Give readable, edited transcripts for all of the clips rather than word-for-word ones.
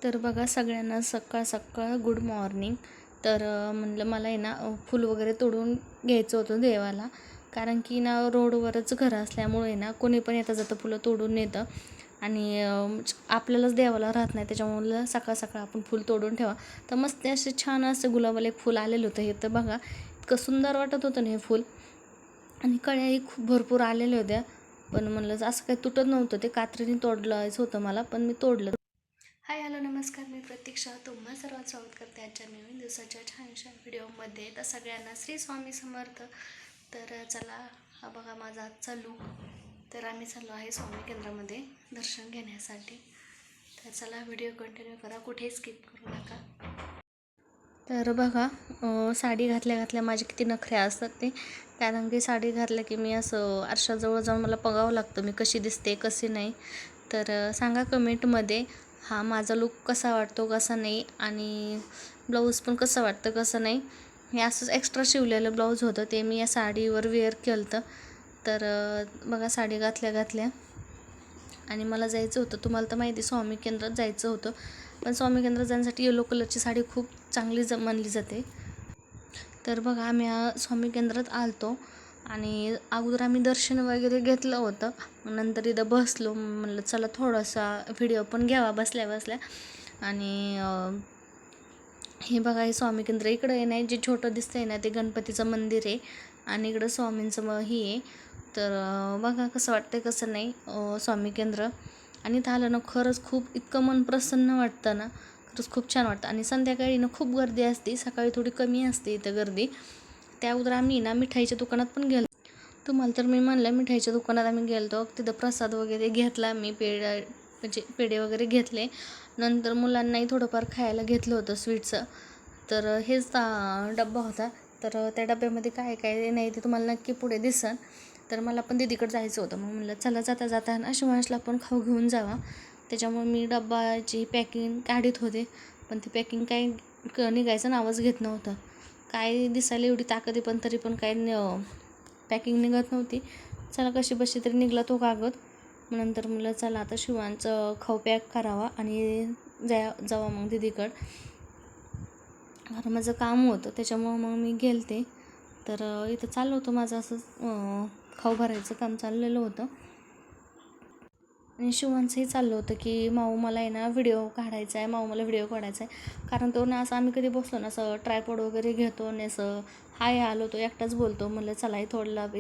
तर बघा सगळ्यांना सकाळ सकाळ गुड मॉर्निंग. तर म्हणलं मला आहे ना फूल वगैरे तोडून घ्यायचं होतं देवाला, कारण की ना रोडवरच घर असल्यामुळे ना कोणी पण येता जातं फुलं तोडून नेतं आणि आपल्यालाच देवाला राहत नाही, त्याच्यामुळे सकाळ सकाळ आपण फूल तोडून ठेवा. तर मस्त असे छान असं गुलाबाला एक फूल आलेलं होतं. हे तर बघा इतकं सुंदर वाटत होतं ना हे फूल, आणि कळ्याही खूप भरपूर आलेल्या होत्या. पण म्हणलं असं काही तुटत नव्हतं, ते कात्रीने तोडलायचं होतं मला, पण मी तोडलं. हाय हॅलो नमस्कार, मी प्रतीक्षा तुम्हा सर्वात स्वागत करते आजच्या नवीन दिवसाच्या छानशा व्हिडिओमध्ये. तर सगळ्यांना श्री स्वामी समर्थ. तर चला हा बघा माझा आजचा लूक. तर आम्ही चाललो आहे स्वामी केंद्रामध्ये दर्शन घेण्यासाठी. तर चला व्हिडिओ कंटिन्यू करा, कुठेही स्किप करू नका. तर बघा साडी घातल्या माझे किती नखरे असतात ते, कारण की साडी घातल्या की मी असं आरशाजवळ जाऊन मला बघावं लागतं मी कशी दिसते कशी नाही. तर सांगा कमेंटमध्ये हा माझा लूक कसा वाटतो कसा नाही, आणि ब्लाऊज पण कसं वाटतं कसं नाही. हे असंच एक्स्ट्रा शिवलेलं ब्लाऊज होतं, ते मी या साडीवर वेअर केलं होतं. तर बघा साडी घातल्या आणि मला जायचं होतं, तुम्हाला तर माहिती स्वामी केंद्रात जायचं होतं. पण स्वामी केंद्रात जाण्यासाठी येलो कलरची साडी खूप चांगली मानली जाते. तर बघा आम्ही स्वामी केंद्रात आलतो आणि अगोदर आम्ही दर्शन वगैरे घेतलं होतं. नंतर इथं बसलो, म्हणलं चला थोडासा व्हिडिओ पण घ्यावा बसल्या बसल्या. आणि हे बघा हे स्वामी केंद्र इकडं आहे ना, जे छोटं दिसतंय ना ते गणपतीचं मंदिर आहे, आणि इकडं स्वामींचं ही आहे. तर बघा कसं वाटतंय कसं नाही स्वामी केंद्र. आणि इथं आलं ना खरंच खूप इतकं मन प्रसन्न वाटतं ना, खरंच खूप छान वाटतं. आणि संध्याकाळी ना खूप गर्दी असते, सकाळी थोडी कमी असते इथं गर्दी. त्या अगोदर आम्ही ना मिठाईच्या दुकानात पण गेलो. तुम्हाला तर मी म्हणलं मिठाईच्या दुकानात आम्ही गेलो, तिथं प्रसाद वगैरे घेतला मी, म्हणजे पेढे वगैरे घेतले. नंतर मुलांनाही थोडंफार खायला घेतलं होतं स्वीटचं. तर हेच डब्बा होता. तर त्या डब्यामध्ये काय काय नाही ते तुम्हाला नक्की पुढे दिसन. तर मला पण दीदीकडे जायचं होतं, मग म्हणलं चला जाता जाता ना शिवांशला पण खाऊ घेऊन जावा. त्याच्यामुळे मी डब्बाची पॅकिंग काढत होते, पण ती पॅकिंग काही निघायचं नावच घेत नव्हतं. काय दिसायला एवढी ताकद आहे पण तरी पण काय पॅकिंग निघत नव्हती. चला कशी बशी तरी निघला तो कागद. मग नंतर म्हणलं चला आता शिवांचं खाऊ पॅक करावा आणि जावा मग दीदीकडं. माझं काम होतं त्याच्यामुळं मग मी गेलते. तर इथं चाललं होतं माझं असं खाऊ भरायचं काम चाललेलं होतं. आणि शिवांचंही चाललं होतं की माऊ मला आहे ना व्हिडिओ काढायचा आहे, माऊ मला व्हिडिओ काढायचा आहे. कारण तो ना असं आम्ही कधी बसलो ना असं ट्रायपॉड वगैरे घेतो आणि असं हाय आलो तो एकटाच बोलतो. म्हणलं चला हे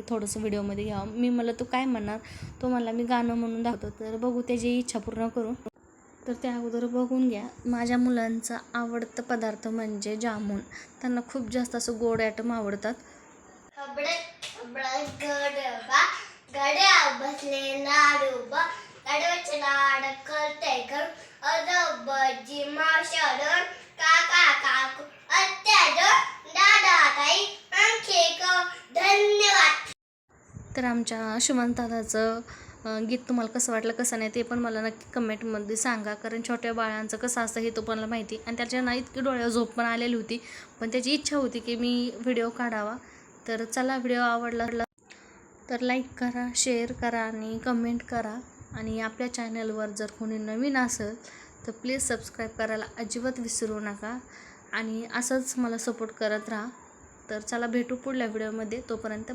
थोडंसं व्हिडिओमध्ये घ्यावं. मी म्हणलं तू काय म्हणणार, तो म्हणला मी गाणं म्हणून दाखवतो. तर बघू त्याची इच्छा पूर्ण करू. तर त्या अगोदर बघून घ्या, माझ्या मुलांचा आवडता पदार्थ म्हणजे जामून. त्यांना खूप जास्त असं गोड आयटम आवडतात. गड्या बसले लाडूबा लाडवाचे लाड करते घर अदबजी माशाडन काका काकू अत्याडन दादा ताई आणखी धन्यवाद. तर आमच्या शुमंत दादाचं गीत तुम्हाला कसं वाटलं कसं नाही ते पण मला नक्की कमेंटमध्ये सांगा. कारण छोट्या बाळांचं कसं असतं हे तुम्हाला माहिती. आणि त्याच्या ना इतकी डोळ्यावर झोप पण आलेली होती, पण त्याची इच्छा होती की मी व्हिडिओ काढावा. तर चला व्हिडिओ आवडला तर लाईक करा, शेअर करा आणि कमेंट करा. आणि आपल्या चॅनलवर जर कोणी नवीन असेल तर प्लीज सबस्क्राईब करायला अजिबात विसरू नका. आणि असंच मला सपोर्ट करत राहा. तर चला भेटू पुढल्या व्हिडिओमध्ये, तोपर्यंत